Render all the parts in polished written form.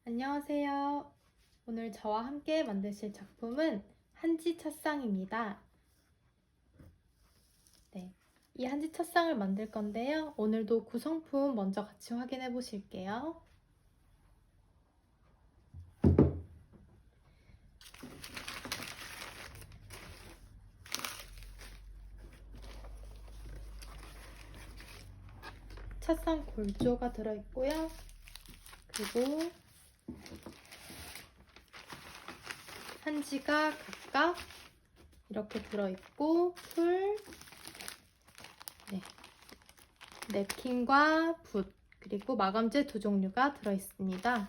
안녕하세요. 오늘 저와 함께 만드실 작품은 한지 첫상입니다. 네, 이 한지 첫상을 만들 건데요. 오늘도 구성품 먼저 같이 확인해 보실게요. 첫상 골조가 들어있고요. 그리고 한지가 각각 이렇게 들어있고 풀, 냅킨과 붓, 그리고 마감재 두 종류가 들어있습니다.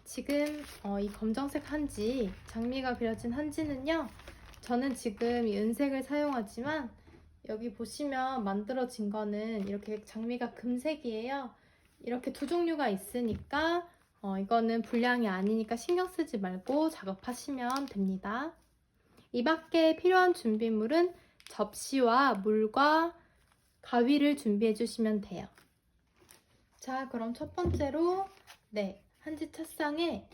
지금 이 검정색 한지, 장미가 그려진 한지는요, 저는 지금 이 은색을 사용하지만 여기 보시면 만들어진 거는 이렇게 장미가 금색이에요. 이렇게 두 종류가 있으니까 이거는 불량이 아니니까 신경 쓰지 말고 작업하시면 됩니다. 이 밖에 필요한 준비물은 접시와 물과 가위를 준비해 주시면 돼요. 자, 그럼 첫 번째로 한지 첫상에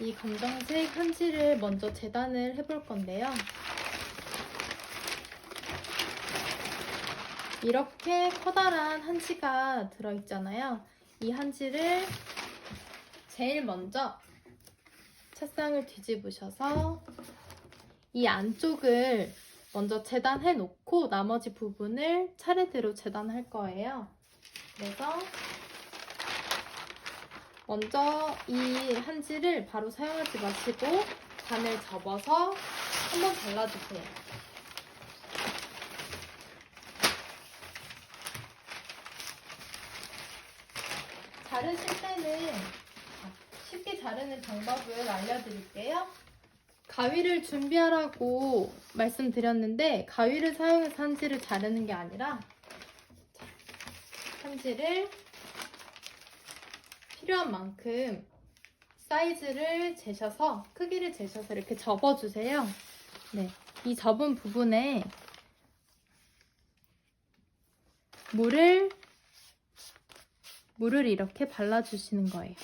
이 검정색 한지를 먼저 재단을 해볼 건데요. 이렇게 커다란 한지가 들어있잖아요. 이 한지를 제일 먼저 첫상을 뒤집으셔서 이 안쪽을 먼저 재단해 놓고 나머지 부분을 차례대로 재단할 거예요. 그래서 먼저 이 한지를 바로 사용하지 마시고 반을 접어서 한번 잘라주세요. 자르실 때는 쉽게 자르는 방법을 알려드릴게요. 가위를 준비하라고 말씀드렸는데 가위를 사용해서 한지를 자르는 게 아니라 한지를 필요한 만큼 사이즈를 재셔서 크기를 재셔서 이렇게 접어주세요. 이 접은 부분에 물을 이렇게 발라주시는 거예요.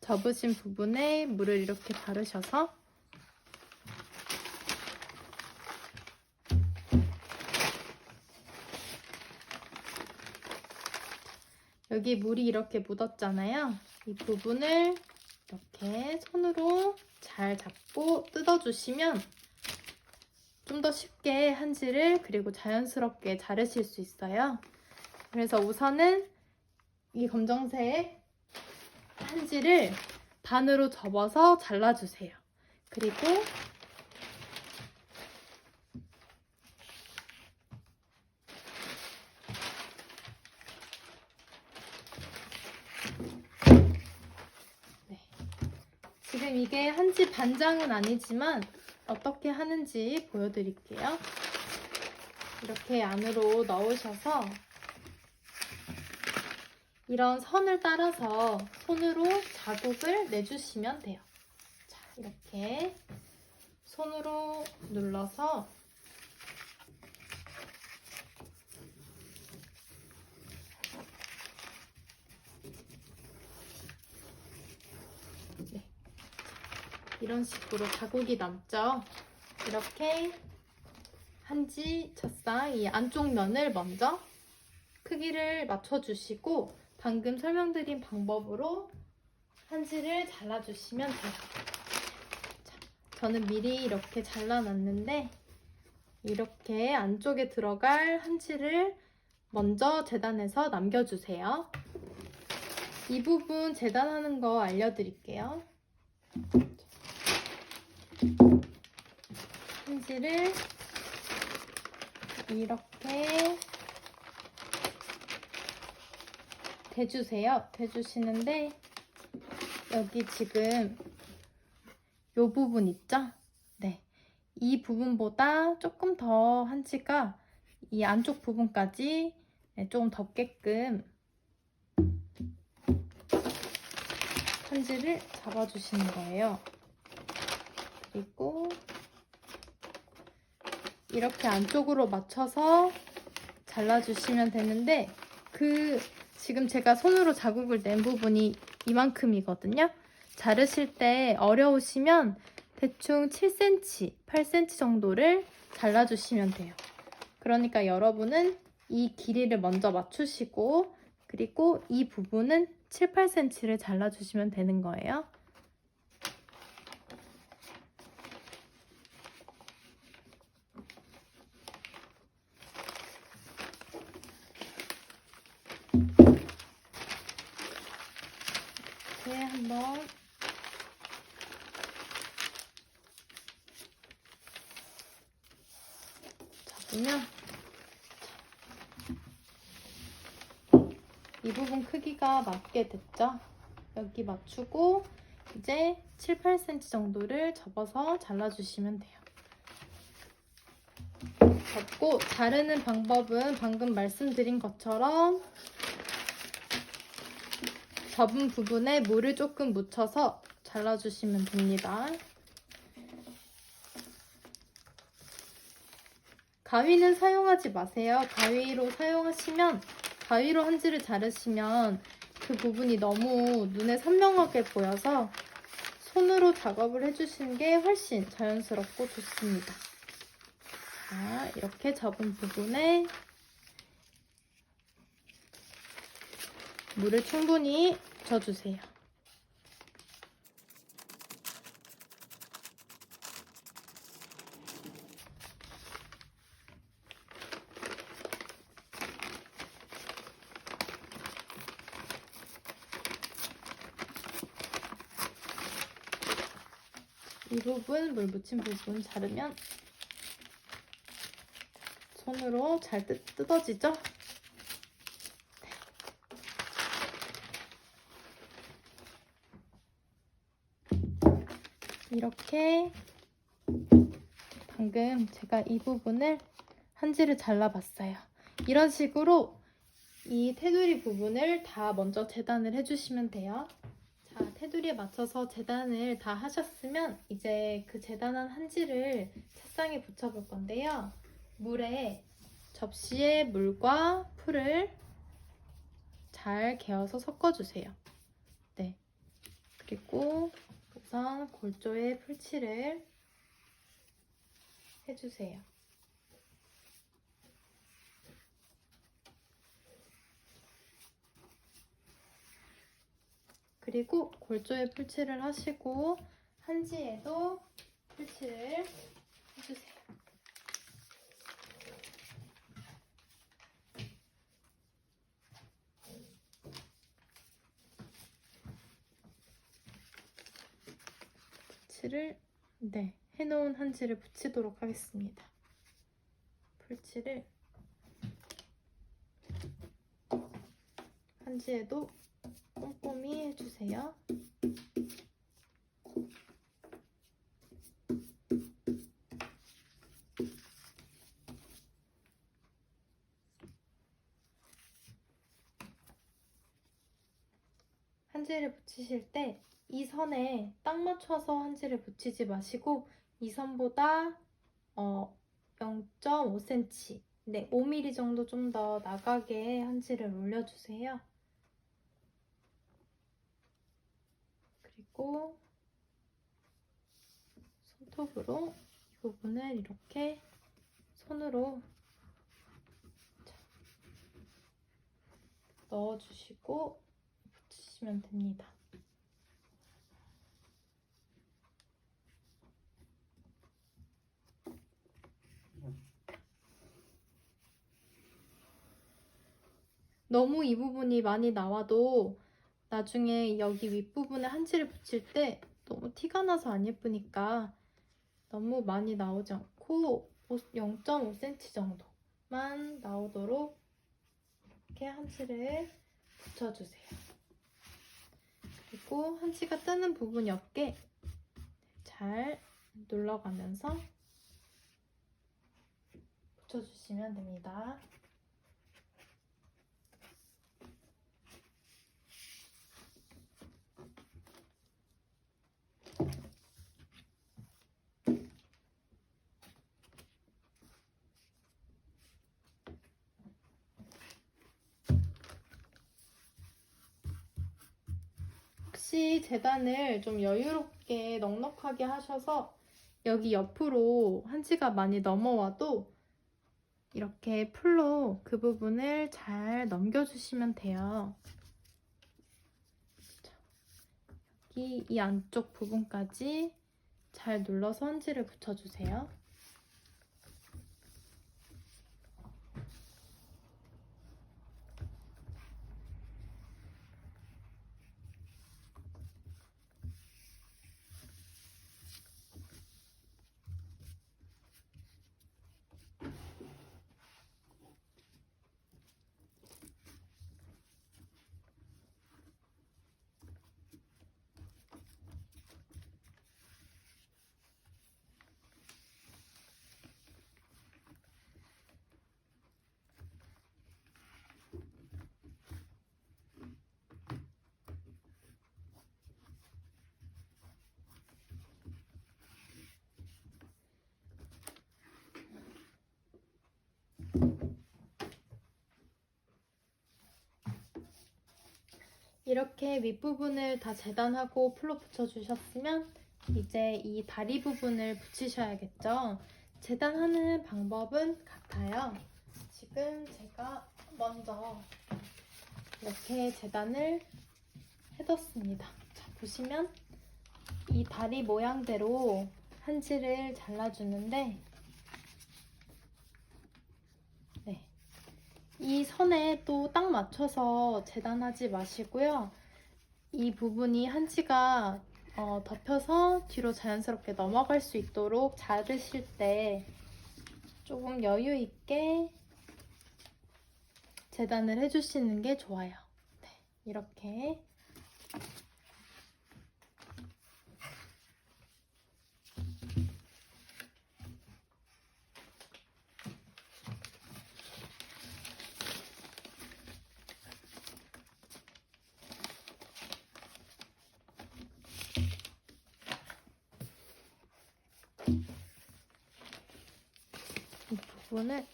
접으신 부분에 물을 이렇게 바르셔서 여기 물이 이렇게 묻었잖아요. 이 부분을 이렇게 손으로 잘 잡고 뜯어주시면 좀 더 쉽게 한지를 그리고 자연스럽게 자르실 수 있어요. 그래서 우선은 이 검정색 한지를 반으로 접어서 잘라주세요. 그리고 지금 이게 한지 반장은 아니지만 어떻게 하는지 보여드릴게요. 이렇게 안으로 넣으셔서 이런 선을 따라서 손으로 자국을 내주시면 돼요. 자, 이렇게 손으로 눌러서 이런 식으로 자국이 남죠. 이렇게 한지 첫상 이 안쪽 면을 먼저 크기를 맞춰주시고 방금 설명드린 방법으로 한지를 잘라주시면 돼요. 자, 저는 미리 이렇게 잘라놨는데 이렇게 안쪽에 들어갈 한지를 먼저 재단해서 남겨주세요. 이 부분 재단하는 거 알려드릴게요. 한지를 이렇게 대주세요. 대주시는데 여기 지금 이 부분 있죠? 이 부분보다 조금 더 한지가 이 안쪽 부분까지 조금 덮게끔 한지를 잡아주시는 거예요. 그리고 이렇게 안쪽으로 맞춰서 잘라주시면 되는데 지금 제가 손으로 자국을 낸 부분이 이만큼이거든요. 자르실 때 어려우시면 대충 7cm, 8cm 정도를 잘라주시면 돼요. 그러니까 여러분은 이 길이를 먼저 맞추시고 그리고 이 부분은 7, 8cm를 잘라주시면 되는 거예요. 이렇게 한번 잡으면 이 부분 크기가 맞게 됐죠? 여기 맞추고 이제 7, 8cm 정도를 접어서 잘라주시면 돼요. 접고 자르는 방법은 방금 말씀드린 것처럼 접은 부분에 물을 조금 묻혀서 잘라주시면 됩니다. 가위는 사용하지 마세요. 가위로 사용하시면 가위로 한지를 자르시면 그 부분이 너무 눈에 선명하게 보여서 손으로 작업을 해주시는 게 훨씬 자연스럽고 좋습니다. 자, 이렇게 접은 부분에 물을 충분히 묻혀주세요. 이 부분, 물 묻힌 부분 자르면 손으로 잘 뜯어지죠? 이렇게 방금 제가 이 부분을 한지를 잘라봤어요. 이런 식으로 이 테두리 부분을 다 먼저 재단을 해주시면 돼요. 자, 테두리에 맞춰서 재단을 다 하셨으면 이제 그 재단한 한지를 책상에 붙여볼 건데요. 접시에 물과 풀을 잘 개어서 섞어주세요. 네. 그리고 우선 골조에 풀칠을 해주세요. 그리고 골조에 풀칠을 하시고 한지에도 풀칠을 해주세요. 풀칠을 해놓은 한지를 붙이도록 하겠습니다. 풀칠을 한지에도 꼼꼼히 해주세요. 한지를 붙이실 때 이 선에 딱 맞춰서 한지를 붙이지 마시고 이 선보다 0.5cm, 5mm 정도 좀 더 나가게 한지를 올려주세요. 그리고 손톱으로 이 부분을 이렇게 손으로 넣어주시고 붙이시면 됩니다. 너무 이 부분이 많이 나와도 나중에 여기 윗부분에 한지를 붙일 때 너무 티가 나서 안 예쁘니까 너무 많이 나오지 않고 0.5cm 정도만 나오도록 이렇게 한지를 붙여주세요. 그리고 한지가 뜨는 부분이 없게 잘 눌러가면서 붙여주시면 됩니다. 혹시 재단을 좀 여유롭게 넉넉하게 하셔서 여기 옆으로 한지가 많이 넘어와도 이렇게 풀로 그 부분을 잘 넘겨주시면 돼요. 여기 이 안쪽 부분까지 잘 눌러서 한지를 붙여주세요. 이렇게 윗부분을 다 재단하고 풀로 붙여주셨으면 이제 이 다리 부분을 붙이셔야겠죠. 재단하는 방법은 같아요. 지금 제가 먼저 이렇게 재단을 해뒀습니다. 자, 보시면 이 다리 모양대로 한지를 잘라주는데 이 선에 또 딱 맞춰서 재단하지 마시고요. 이 부분이 한지가 덮여서 뒤로 자연스럽게 넘어갈 수 있도록 자르실 때 조금 여유 있게 재단을 해주시는 게 좋아요. 네, 이렇게. 이 부분을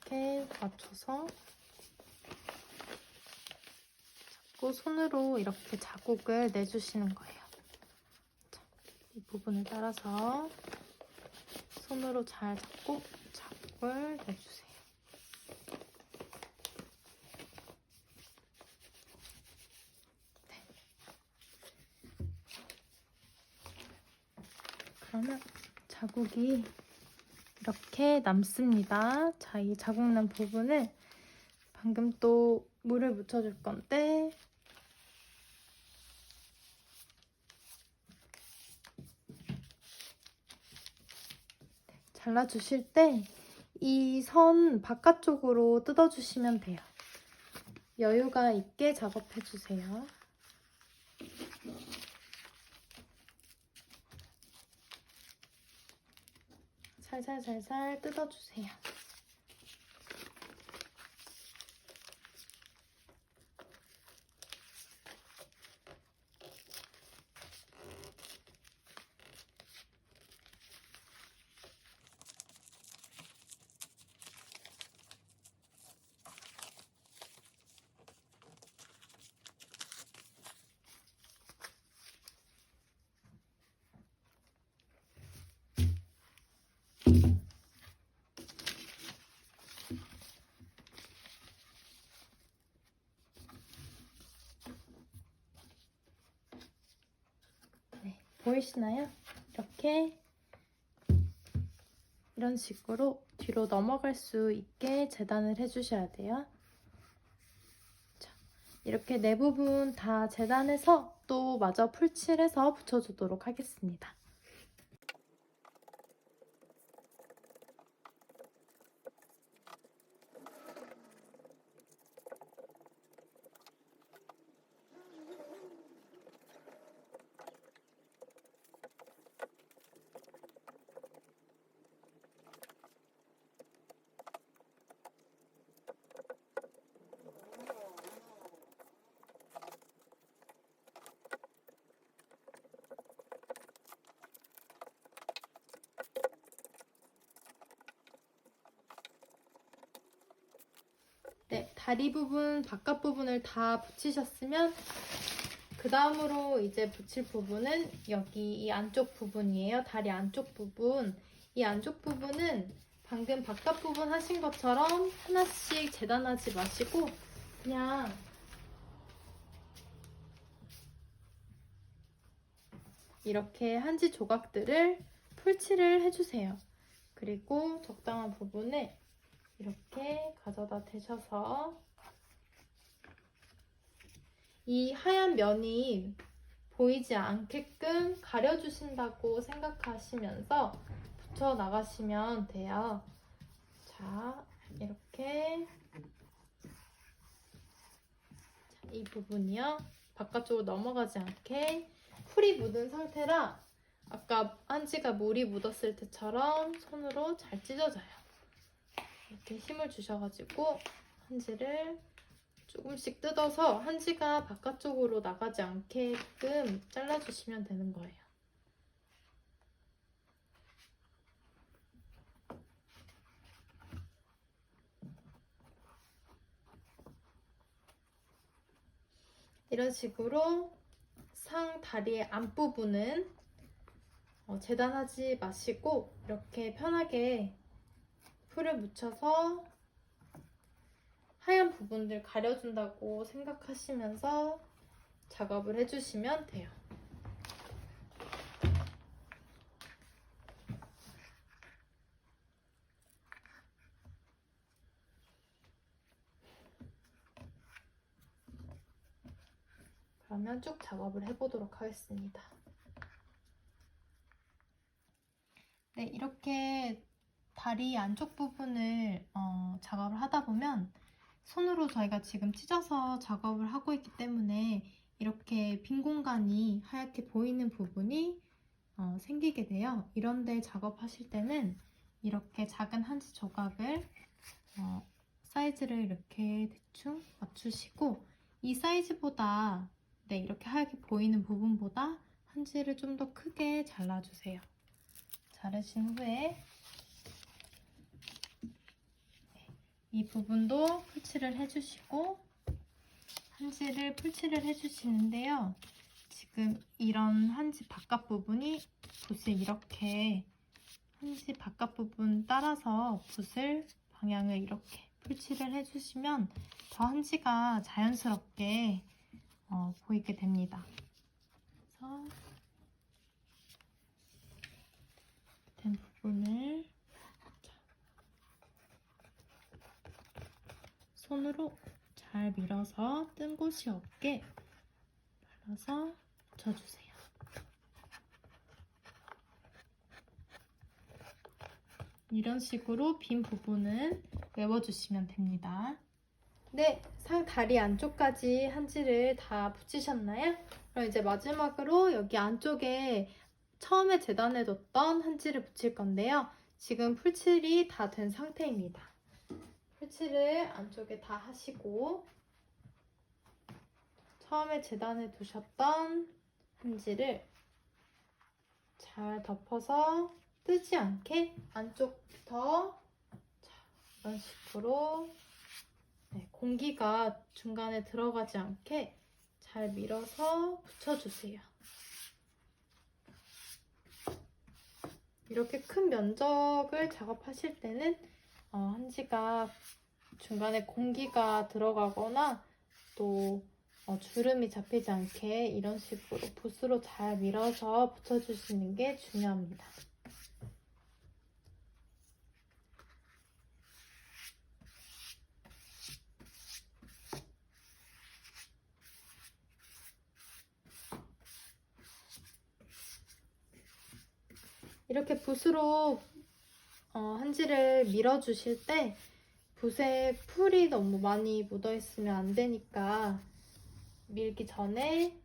이렇게 맞춰서 잡고 손으로 이렇게 자국을 내주시는 거예요. 자, 이 부분을 따라서 손으로 잘 잡고 자국을 내주세요. 네. 그러면 자국이 이렇게 남습니다. 자, 이 자국 난 부분을 방금 또 물을 묻혀줄 건데 잘라주실 때 이 선 바깥쪽으로 뜯어주시면 돼요. 여유가 있게 작업해주세요. 살살살살 뜯어주세요. 보이시나요? 이렇게 이런 식으로 뒤로 넘어갈 수 있게 재단을 해주셔야 돼요. 자, 이렇게 네 부분 다 재단해서 또 마저 풀칠해서 붙여주도록 하겠습니다. 네, 다리 부분, 바깥 부분을 다 붙이셨으면 그 다음으로 이제 붙일 부분은 여기 이 안쪽 부분이에요. 다리 안쪽 부분. 이 안쪽 부분은 방금 바깥 부분 하신 것처럼 하나씩 재단하지 마시고 그냥 이렇게 한지 조각들을 풀칠을 해주세요. 그리고 적당한 부분에 이렇게 가져다 대셔서 이 하얀 면이 보이지 않게끔 가려주신다고 생각하시면서 붙여 나가시면 돼요. 자, 이렇게 이 부분이요. 바깥쪽으로 넘어가지 않게 풀이 묻은 상태라 아까 한지가 물이 묻었을 때처럼 손으로 잘 찢어져요. 이렇게 힘을 주셔가지고 한지를 조금씩 뜯어서 한지가 바깥쪽으로 나가지 않게끔 잘라주시면 되는 거예요. 이런 식으로 상 다리의 앞부분은 재단하지 마시고 이렇게 편하게 풀을 묻혀서 하얀 부분들 가려준다고 생각하시면서 작업을 해주시면 돼요. 그러면 쭉 작업을 해보도록 하겠습니다. 네, 이렇게 다리 안쪽 부분을 작업을 하다 보면 손으로 저희가 지금 찢어서 작업을 하고 있기 때문에 이렇게 빈 공간이 하얗게 보이는 부분이 생기게 돼요. 이런데 작업하실 때는 이렇게 작은 한지 조각을 사이즈를 이렇게 대충 맞추시고 이 사이즈보다 이렇게 하얗게 보이는 부분보다 한지를 좀 더 크게 잘라주세요. 자르신 후에 이 부분도 풀칠을 해주시고 한지를 풀칠을 해주시는데요. 지금 이런 한지 바깥 부분이 붓을 이렇게 한지 바깥 부분 따라서 붓을 방향을 이렇게 풀칠을 해주시면 더 한지가 자연스럽게 보이게 됩니다. 그래서 된 부분을 손으로 잘 밀어서 뜬 곳이 없게 발라서 붙여주세요. 이런 식으로 빈 부분은 메워주시면 됩니다. 네, 상 다리 안쪽까지 한지를 다 붙이셨나요? 그럼 이제 마지막으로 여기 안쪽에 처음에 재단해뒀던 한지를 붙일 건데요. 지금 풀칠이 다 된 상태입니다. 풀칠을 안쪽에 다 하시고 처음에 재단해 두셨던 한지를 잘 덮어서 뜨지 않게 안쪽부터 이런 식으로 공기가 중간에 들어가지 않게 잘 밀어서 붙여주세요. 이렇게 큰 면적을 작업하실 때는 한지가 중간에 공기가 들어가거나 또 주름이 잡히지 않게 이런 식으로 붓으로 잘 밀어서 붙여주시는 게 중요합니다. 이렇게 붓으로 한지를 밀어주실 때 붓에 풀이 너무 많이 묻어있으면 안 되니까 밀기 전에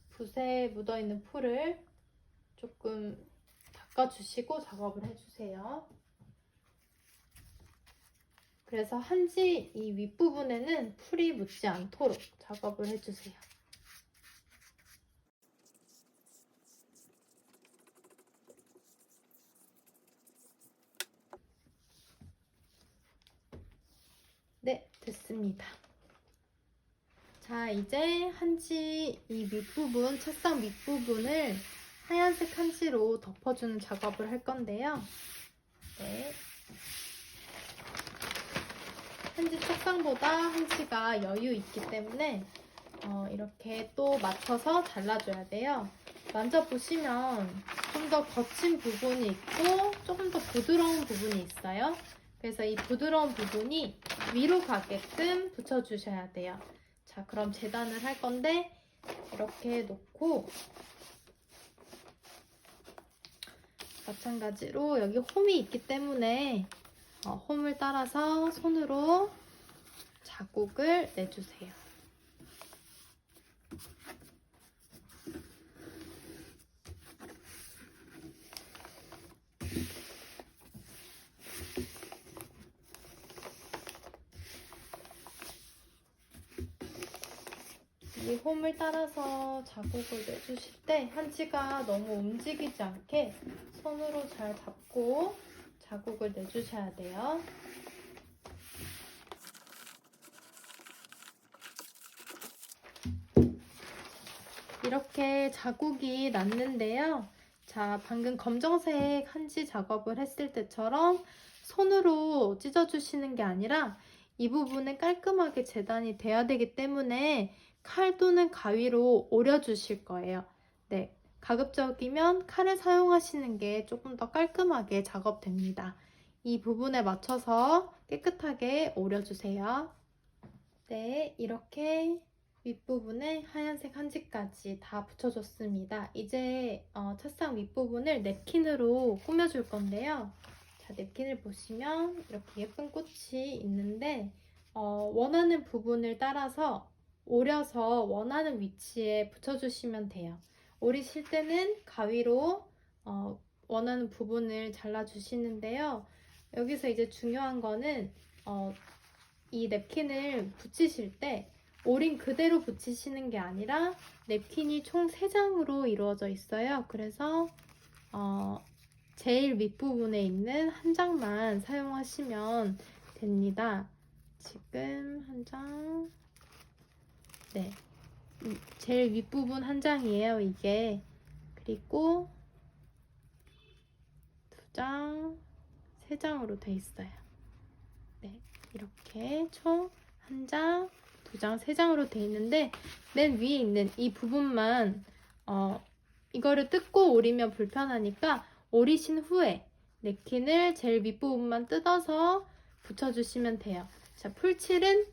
붓에 묻어있는 풀을 조금 닦아주시고 작업을 해주세요. 그래서 한지 이 윗부분에는 풀이 묻지 않도록 작업을 해주세요. 네, 됐습니다. 자, 자, 이제 한지 이 밑부분, 책상 밑부분을 하얀색 한지로 덮어주는 작업을 할 건데요. 네. 한지 책상보다 한지가 여유 있기 때문에 이렇게 또 맞춰서 잘라줘야 돼요. 만져보시면 좀 더 거친 부분이 있고 조금 더 부드러운 부분이 있어요. 그래서 이 부드러운 부분이 위로 가게끔 붙여주셔야 돼요. 자, 그럼 재단을 할 건데 이렇게 놓고 마찬가지로 여기 홈이 있기 때문에 홈을 따라서 손으로 자국을 내주세요. 이 홈을 따라서 자국을 내주실 때 한지가 너무 움직이지 않게 손으로 잘 잡고 자국을 내주셔야 돼요. 이렇게 자국이 났는데요. 자, 방금 검정색 한지 작업을 했을 때처럼 손으로 찢어주시는 게 아니라 이 부분은 깔끔하게 재단이 돼야 되기 때문에 칼 또는 가위로 오려주실 거예요. 네, 가급적이면 칼을 사용하시는 게 조금 더 깔끔하게 작업됩니다. 이 부분에 맞춰서 깨끗하게 오려주세요. 네, 이렇게 윗부분에 하얀색 한지까지 다 붙여줬습니다. 이제 책상 윗부분을 냅킨으로 꾸며줄 건데요. 자, 냅킨을 보시면 이렇게 예쁜 꽃이 있는데 원하는 부분을 따라서 오려서 원하는 위치에 붙여주시면 돼요. 오리실 때는 가위로 원하는 부분을 잘라주시는데요. 여기서 이제 중요한 거는 이 냅킨을 붙이실 때 오린 그대로 붙이시는 게 아니라 냅킨이 총 3장으로 이루어져 있어요. 그래서 제일 윗부분에 있는 한 장만 사용하시면 됩니다. 지금 한 장, 네, 제일 윗부분 한 장이에요, 이게. 그리고 2장, 3장으로 돼 있어요. 네, 이렇게 총 한 장, 2장, 3장으로 돼 있는데 맨 위에 있는 이 부분만 이거를 뜯고 오리면 불편하니까 오리신 후에 냅킨을 제일 밑부분만 뜯어서 붙여주시면 돼요. 자, 풀칠은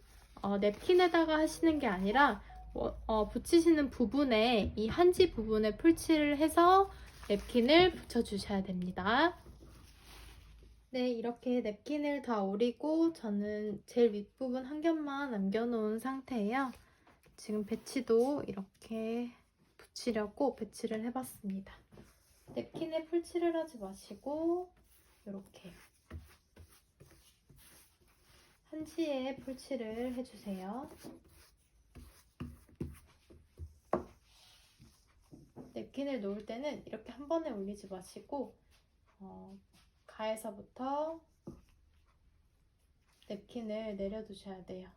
냅킨에다가 하시는 게 아니라 붙이시는 부분에 이 한지 부분에 풀칠을 해서 냅킨을 붙여주셔야 됩니다. 네, 이렇게 냅킨을 다 오리고 저는 제일 윗부분 한 겹만 남겨놓은 상태예요. 지금 배치도 이렇게 붙이려고 배치를 해봤습니다. 냅킨에 풀칠을 하지 마시고 이렇게 한지에 풀칠을 해주세요. 냅킨을 놓을 때는 이렇게 한 번에 올리지 마시고 가에서부터 냅킨을 내려두셔야 돼요.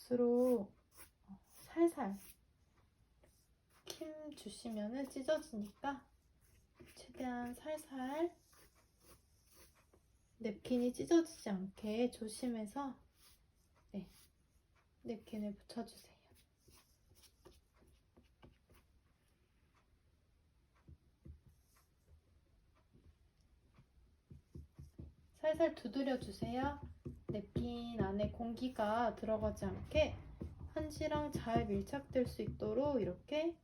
붓으로 살살 힘 주시면은 찢어지니까 최대한 살살 냅킨이 찢어지지 않게 조심해서 냅킨을 붙여주세요. 살살 두드려 주세요. 냅킨 안에 공기가 들어가지 않게 한지랑 잘 밀착될 수 있도록 이렇게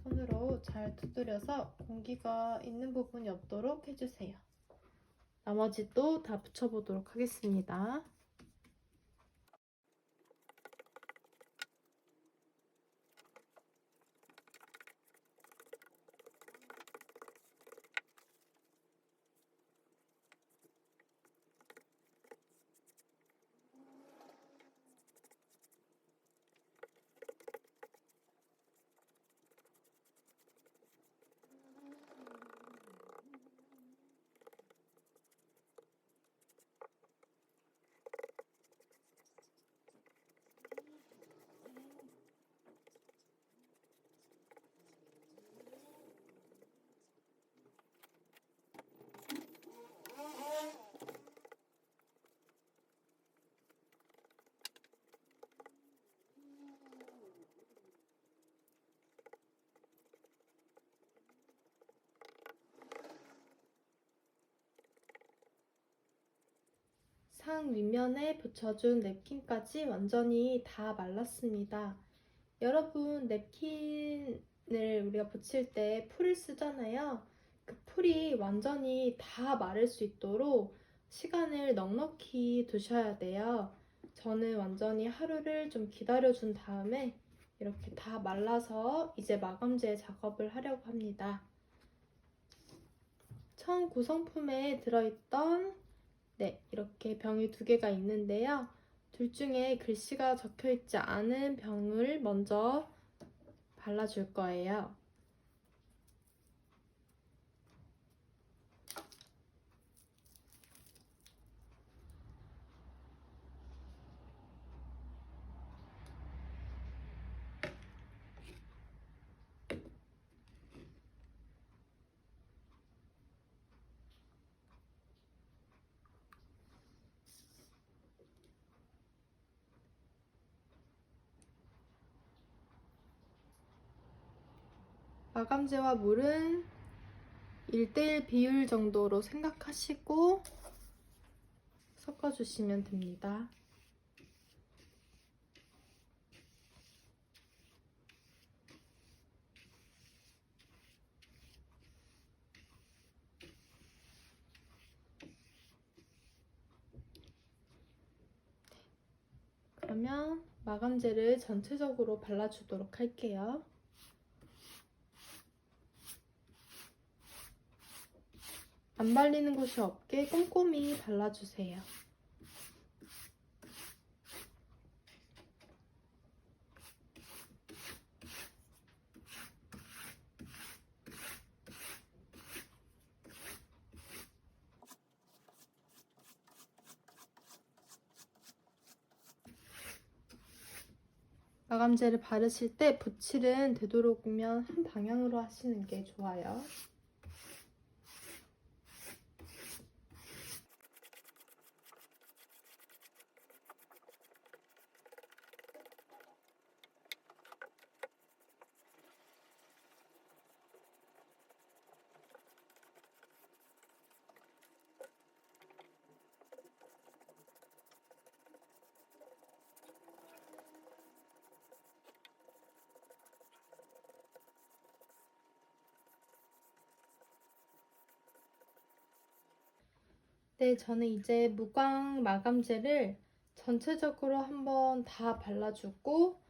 손으로 잘 두드려서 공기가 있는 부분이 없도록 해주세요. 나머지도 다 붙여보도록 하겠습니다. 상 윗면에 붙여준 냅킨까지 완전히 다 말랐습니다. 여러분, 냅킨을 우리가 붙일 때 풀을 쓰잖아요. 그 풀이 완전히 다 마를 수 있도록 시간을 넉넉히 두셔야 돼요. 저는 완전히 하루를 좀 기다려준 다음에 이렇게 다 말라서 이제 마감재 작업을 하려고 합니다. 처음 구성품에 들어있던 이렇게 병이 2개가 있는데요. 둘 중에 글씨가 적혀있지 않은 병을 먼저 발라줄 거예요. 마감재와 물은 1:1 비율 정도로 생각하시고 섞어주시면 됩니다. 그러면 마감재를 전체적으로 발라주도록 할게요. 안 발리는 곳이 없게 꼼꼼히 발라주세요. 마감재를 바르실 때 붓질은 되도록이면 한 방향으로 하시는 게 좋아요. 네, 저는 이제 무광 마감재를 전체적으로 한번 다 발라주고,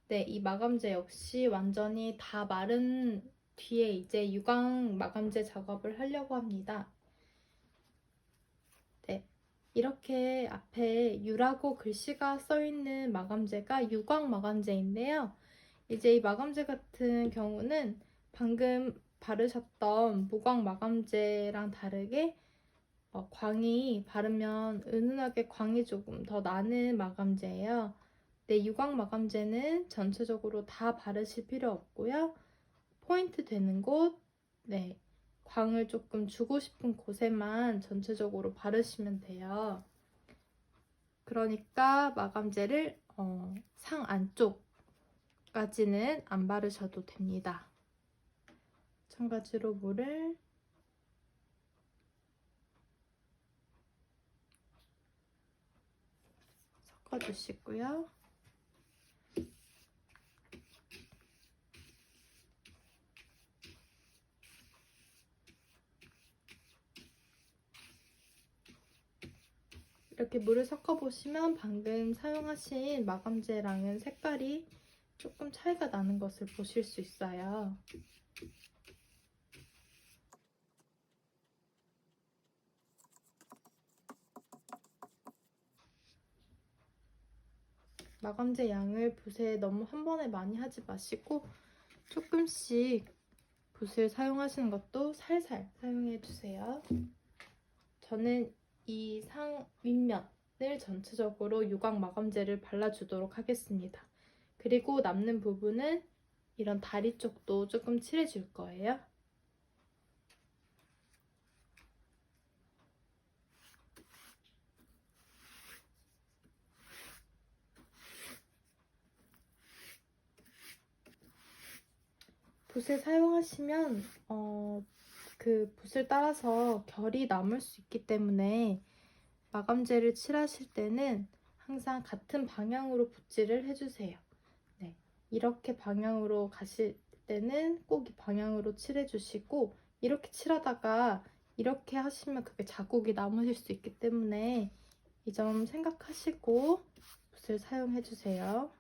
이 마감재 역시 완전히 다 마른 뒤에 이제 유광 마감재 작업을 하려고 합니다. 이렇게 앞에 유라고 글씨가 써있는 마감재가 유광 마감재인데요. 이제 이 마감재 같은 경우는 방금 바르셨던 무광 마감재랑 다르게 광이 바르면 은은하게 광이 조금 더 나는 마감재예요. 유광 마감재는 전체적으로 다 바르실 필요 없고요. 포인트 되는 곳, 광을 조금 주고 싶은 곳에만 전체적으로 바르시면 돼요. 그러니까 마감재를 상 안쪽까지는 안 바르셔도 됩니다. 마찬가지로 물을 섞어주시고요. 이렇게 물을 섞어 보시면 방금 사용하신 마감제랑은 색깔이 조금 차이가 나는 것을 보실 수 있어요. 마감제 양을 붓에 너무 한 번에 많이 하지 마시고 조금씩 붓을 사용하시는 것도 살살 사용해 주세요. 저는 이 상 윗면을 전체적으로 유광 마감제를 발라주도록 하겠습니다. 그리고 남는 부분은 이런 다리 쪽도 조금 칠해줄 거예요. 붓을 사용하시면 그 붓을 따라서 결이 남을 수 있기 때문에 마감제를 칠하실 때는 항상 같은 방향으로 붓질을 해주세요. 네, 이렇게 방향으로 가실 때는 꼭 이 방향으로 칠해주시고 이렇게 칠하다가 이렇게 하시면 그게 자국이 남으실 수 있기 때문에 이 점 생각하시고 붓을 사용해주세요.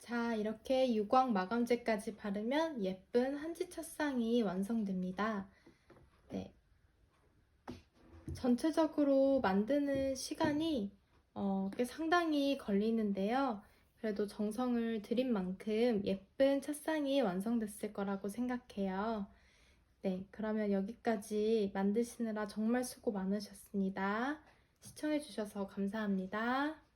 자, 이렇게 유광 마감제까지 바르면 예쁜 한지 첫상이 완성됩니다. 네. 전체적으로 만드는 시간이 꽤 상당히 걸리는데요. 그래도 정성을 들인 만큼 예쁜 첫상이 완성됐을 거라고 생각해요. 네, 그러면 여기까지 만드시느라 정말 수고 많으셨습니다. 시청해주셔서 감사합니다.